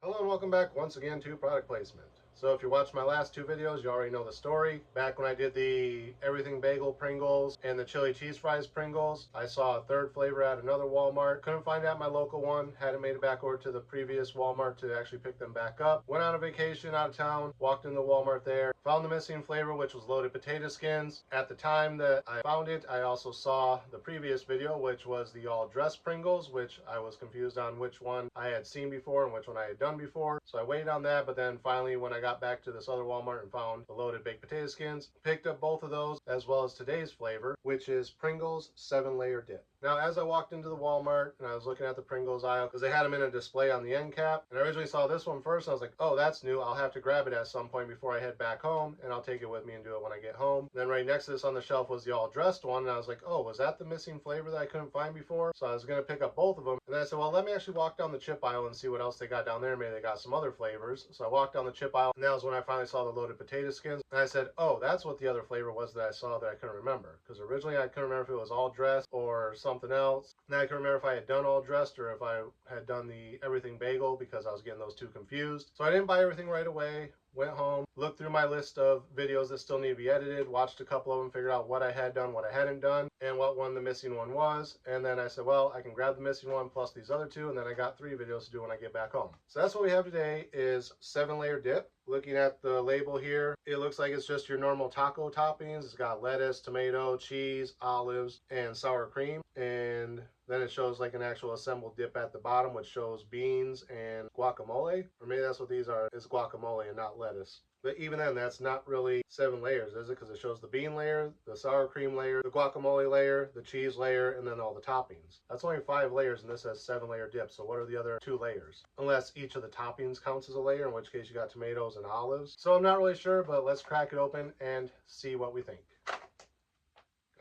Hello and welcome back once again to product placement. So if you watched my last two videos, you already know the story. Back when I did the everything bagel Pringles and the chili cheese fries Pringles, I saw a third flavor at another Walmart. Couldn't find it at my local one. Hadn't made it back over to the previous Walmart to actually pick them back up. Went on a vacation out of town, walked into Walmart there, found the missing flavor, which was loaded potato skins. At the time that I found it, I also saw the previous video, which was the all dressed Pringles, which I was confused on which one I had seen before and which one I had done before. So I waited on that, but then finally when I got back to this other Walmart and found the loaded baked potato skins, picked up both of those as well as today's flavor, which is Pringles 7-layer dip. Now, as I walked into the Walmart and I was looking at the Pringles aisle, because they had them in a display on the end cap, and I originally saw this one first, and I was like, oh, that's new. I'll have to grab it at some point before I head back home, and I'll take it with me and do it when I get home. And then right next to this on the shelf was the all-dressed one, and I was like, oh, was that the missing flavor that I couldn't find before? So I was going to pick up both of them, and then I said, well, let me actually walk down the chip aisle and see what else they got down there. Maybe they got some other flavors. So I walked down the chip aisle, and that was when I finally saw the loaded potato skins, and I said, oh, that's what the other flavor was that I saw that I couldn't remember, because originally I couldn't remember if it was all dressed or something else. Now I can remember if I had done all dressed or if I had done the everything bagel, because I was getting those two confused. So I didn't buy everything right away. Went home, looked through my list of videos that still need to be edited, watched a couple of them, figured out what I had done, what I hadn't done, and what one the missing one was. And then I said, well, I can grab the missing one plus these other two, and then I got 3 videos to do when I get back home. So that's what we have today is 7-layer dip. Looking at the label here, it looks like it's just your normal taco toppings. It's got lettuce, tomato, cheese, olives, and sour cream. And then it shows like an actual assembled dip at the bottom, which shows beans and guacamole. Or maybe that's what these are, is guacamole and not lettuce. But even then, that's not really 7 layers, is it? Because it shows the bean layer, the sour cream layer, the guacamole layer, the cheese layer, and then all the toppings. That's only 5 layers, and this has 7-layer dip. So what are the other 2 layers? Unless each of the toppings counts as a layer, in which case you got tomatoes and olives. So I'm not really sure, but let's crack it open and see what we think. Got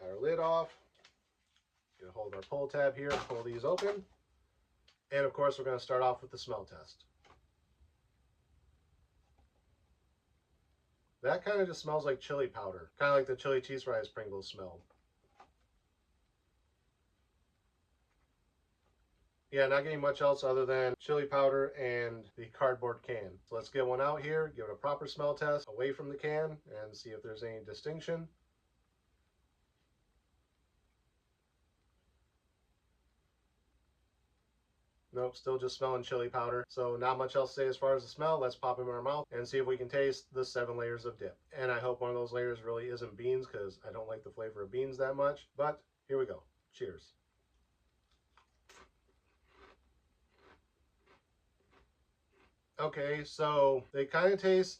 our lid off. Get a hold of our pull tab here and pull these open. And of course, we're going to start off with the smell test. That kind of just smells like chili powder, kind of like the chili cheese fries Pringles smelled. Yeah, not getting much else other than chili powder and the cardboard can. So let's get one out here, give it a proper smell test away from the can and see if there's any distinction. Nope, still just smelling chili powder. So not much else to say as far as the smell. Let's pop them in our mouth and see if we can taste the 7 layers of dip. And I hope one of those layers really isn't beans, because I don't like the flavor of beans that much. But here we go. Cheers. Okay, so they kind of taste...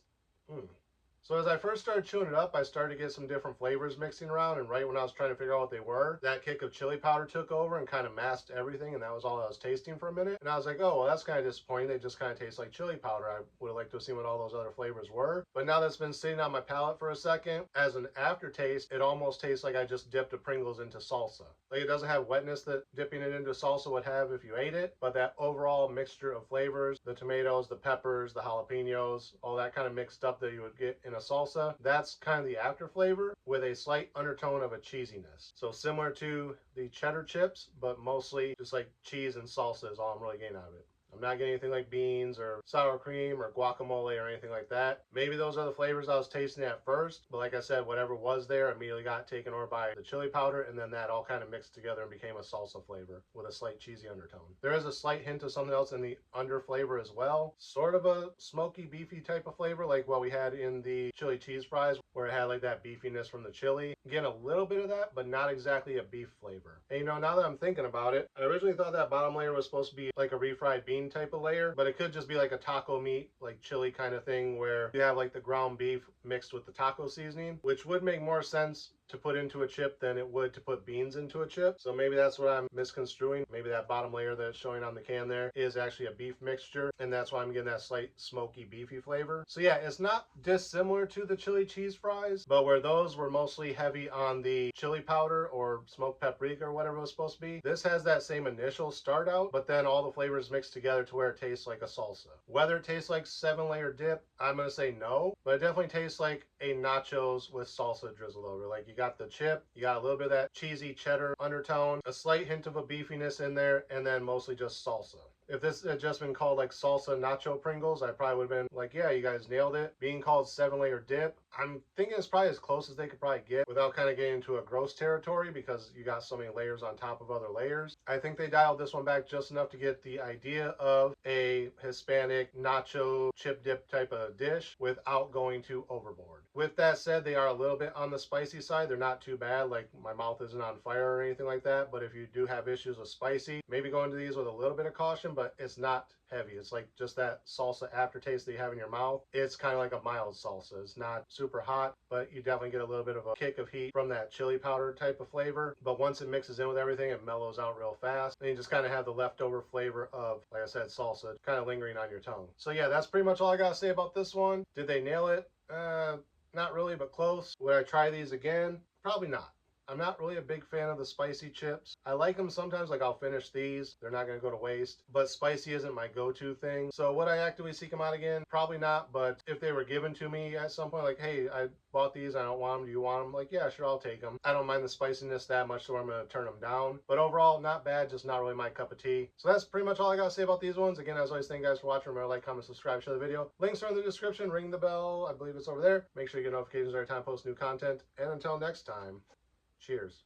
So as I first started chewing it up, I started to get some different flavors mixing around, and right when I was trying to figure out what they were, that kick of chili powder took over and kind of masked everything, and that was all I was tasting for a minute. And I was like, oh, well, that's kind of disappointing. They just kind of taste like chili powder. I would have liked to have seen what all those other flavors were. But now that's been sitting on my palate for a second, as an aftertaste, it almost tastes like I just dipped a Pringles into salsa. Like, it doesn't have wetness that dipping it into salsa would have if you ate it, but that overall mixture of flavors, the tomatoes, the peppers, the jalapenos, all that kind of mixed up that you would get in a salsa, that's kind of the after flavor with a slight undertone of a cheesiness. So similar to the cheddar chips, but mostly just like cheese and salsa is all I'm really getting out of it. I'm not getting anything like beans or sour cream or guacamole or anything like that. Maybe those are the flavors I was tasting at first, but like I said, whatever was there immediately got taken over by the chili powder, and then that all kind of mixed together and became a salsa flavor with a slight cheesy undertone. There is a slight hint of something else in the under flavor as well. Sort of a smoky, beefy type of flavor, like what we had in the chili cheese fries, where it had like that beefiness from the chili. Again, a little bit of that, but not exactly a beef flavor. And you know, now that I'm thinking about it, I originally thought that bottom layer was supposed to be like a refried bean type of layer, but it could just be like a taco meat, like chili kind of thing, where you have like the ground beef mixed with the taco seasoning, which would make more sense to put into a chip than it would to put beans into a chip. So maybe that's what I'm misconstruing. Maybe that bottom layer that's showing on the can there is actually a beef mixture, and that's why I'm getting that slight smoky beefy flavor. So yeah, it's not dissimilar to the chili cheese fries, but where those were mostly heavy on the chili powder or smoked paprika or whatever it was supposed to be, this has that same initial start out, but then all the flavors mixed together to where it tastes like a salsa. Whether it tastes like 7-layer dip, I'm gonna say no, but it definitely tastes like a nachos with salsa drizzled over. Like, you got the chip, you got a little bit of that cheesy cheddar undertone, a slight hint of a beefiness in there, and then mostly just salsa. If this had just been called like salsa nacho Pringles, I probably would have been like, yeah, you guys nailed it. Being called 7-layer dip, I'm thinking it's probably as close as they could probably get without kind of getting into a gross territory because you got so many layers on top of other layers. I think they dialed this one back just enough to get the idea of a Hispanic nacho chip dip type of dish without going too overboard. With that said, they are a little bit on the spicy side. They're not too bad, like my mouth isn't on fire or anything like that, but if you do have issues with spicy, maybe go into these with a little bit of caution, but it's not heavy. It's like just that salsa aftertaste that you have in your mouth. It's kind of like a mild salsa. It's not super hot, but you definitely get a little bit of a kick of heat from that chili powder type of flavor. But once it mixes in with everything, it mellows out real fast. And you just kind of have the leftover flavor of, like I said, salsa kind of lingering on your tongue. So yeah, that's pretty much all I gotta say about this one. Did they nail it? Not really, but close. Would I try these again? Probably not. I'm not really a big fan of the spicy chips. I like them sometimes, like I'll finish these. They're not going to go to waste. But spicy isn't my go-to thing. So would I actively seek them out again? Probably not. But if they were given to me at some point, like, hey, I bought these, I don't want them, do you want them? Like, yeah, sure, I'll take them. I don't mind the spiciness that much, so I'm going to turn them down. But overall, not bad, just not really my cup of tea. So that's pretty much all I got to say about these ones. Again, as always, thank you guys for watching. Remember to like, comment, subscribe, share the video. Links are in the description. Ring the bell. I believe it's over there. Make sure you get notifications every time I post new content. And until next time, cheers.